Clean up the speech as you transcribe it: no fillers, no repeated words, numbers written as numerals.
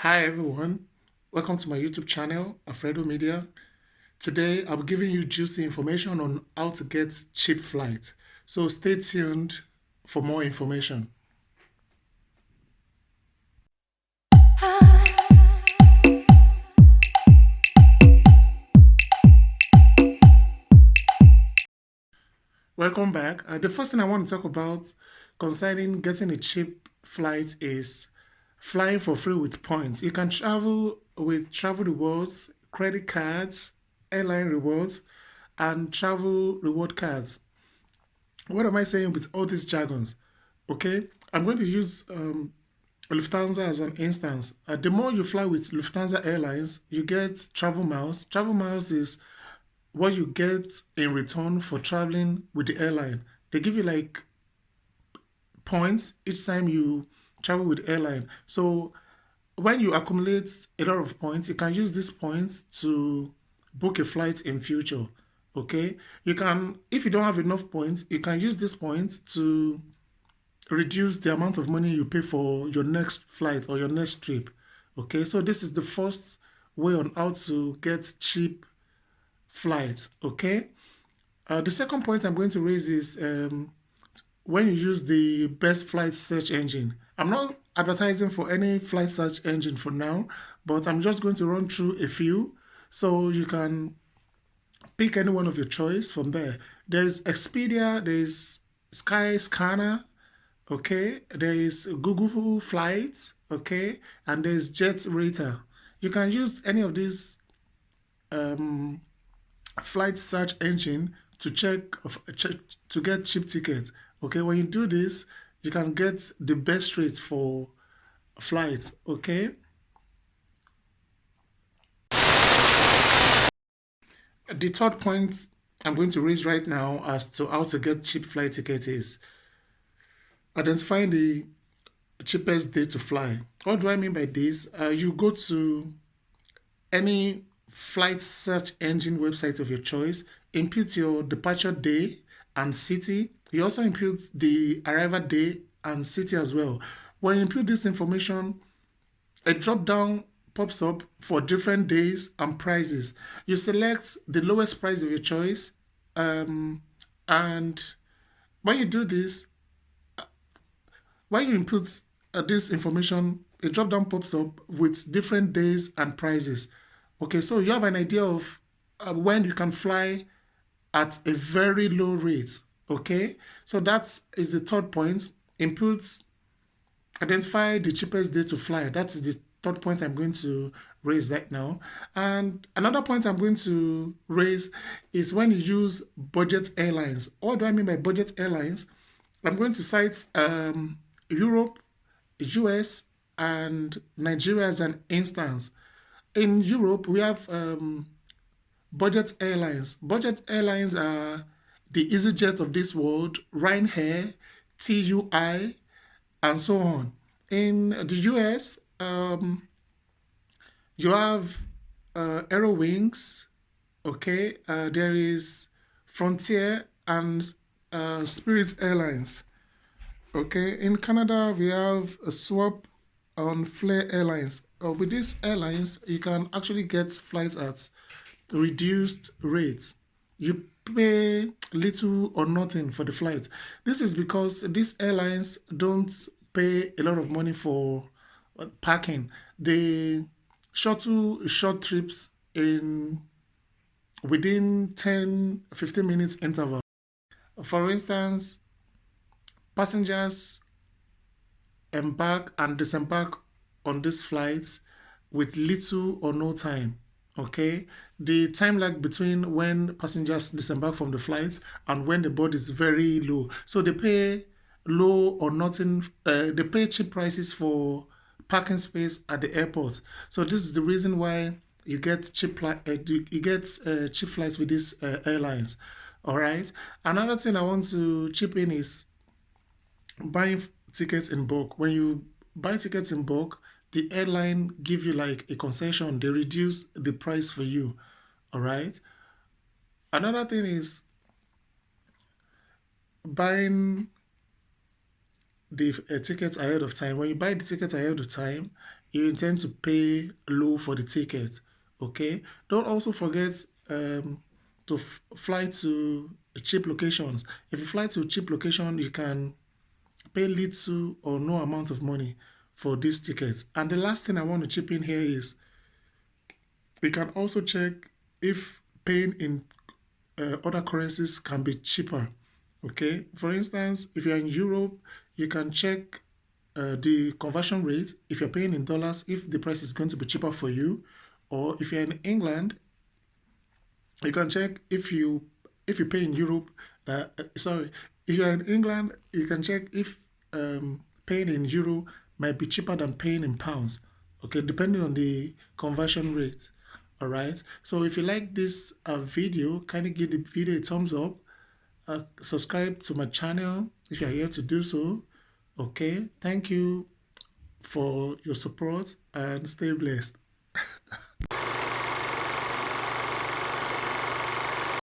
Hi everyone, welcome to my YouTube channel, Alfredo Media. Today I'll be giving you juicy information on how to get cheap flight. So stay tuned for more information. Welcome back. The first thing I want to talk about concerning getting a cheap flight is flying for free with points. You can travel with travel rewards, credit cards, airline rewards, and travel reward cards. What am I saying with all these jargons? Okay, I'm going to use Lufthansa as an instance. The more you fly with Lufthansa Airlines, you get travel miles. Travel miles is what you get in return for traveling with the airline. They give you like points each time you travel with airline. So when you accumulate a lot of points, you can use these points to book a flight in future. Okay, you can, if you don't have enough points, you can use these points to reduce the amount of money you pay for your next flight or your next trip. Okay, so this is the first way on how to get cheap flights. Okay, the second point I'm going to raise is when you use the best flight search engine. I'm not advertising for any flight search engine for now, but I'm just going to run through a few so you can pick any one of your choice from there. There's Expedia, there's Sky Scanner, okay, there is Google Flights, okay, and there's Jet Rater. You can use any of these flight search engine to check to get cheap tickets. Okay, when you do this, you can get the best rates for flights. Okay, the third point I'm going to raise right now as to how to get cheap flight tickets is identifying the cheapest day to fly. What do I mean by this? You go to any flight search engine website of your choice, input your departure day and city. You also input the arrival day and city as well. When you input this information, a drop down pops up for different days and prices. You select the lowest price of your choice, and when you do this, when you input this information, a drop down pops up with different days and prices. Okay, so you have an idea of when you can fly at a very low rate. Okay, so that is the third point. Input, identify the cheapest day to fly. That is the third point I'm going to raise right now. And another point I'm going to raise is when you use budget airlines. What do I mean by budget airlines? I'm going to cite Europe, US, and Nigeria as an instance. In Europe, we have budget airlines. Budget airlines are the EasyJet of this world, Ryanair, TUI, and so on. In the US, you have Aerowings, okay? There is Frontier and Spirit Airlines. Okay, in Canada, we have a swap on Flair Airlines. With these airlines, you can actually get flights at reduced rates. You pay little or nothing for the flight. This is because these airlines don't pay a lot of money for parking. They shuttle short trips in within 10-15 minutes interval. For instance, passengers embark and disembark on these flights with little or no time. Okay, the time lag between when passengers disembark from the flights and when the board is very low. So they pay low or nothing. They pay cheap prices for parking space at the airport. So this is the reason why you get you get cheap flights with these airlines. All right. Another thing I want to chip in is buying tickets in bulk. When you buy tickets in bulk, the airline give you like a concession. They reduce the price for you. All right. Another thing is buying the tickets ahead of time. When you buy the tickets ahead of time, you intend to pay low for the ticket. Okay. Don't also forget to fly to cheap locations. If you fly to a cheap location, you can pay little or no amount of money for these tickets. And the last thing I want to chip in here is we can also check if paying in other currencies can be cheaper. Okay, for instance, if you're in Europe, you can check the conversion rate. If you're paying in dollars, if the price is going to be cheaper for you, or if you're in England, you can check if you pay in Europe. Sorry, if you're in England, you can check if paying in euro might be cheaper than paying in pounds. Okay, depending on the conversion rate. All right. So if you like this video, kindly give the video a thumbs up. Subscribe to my channel if you are here to do so. Okay. Thank you for your support and stay blessed.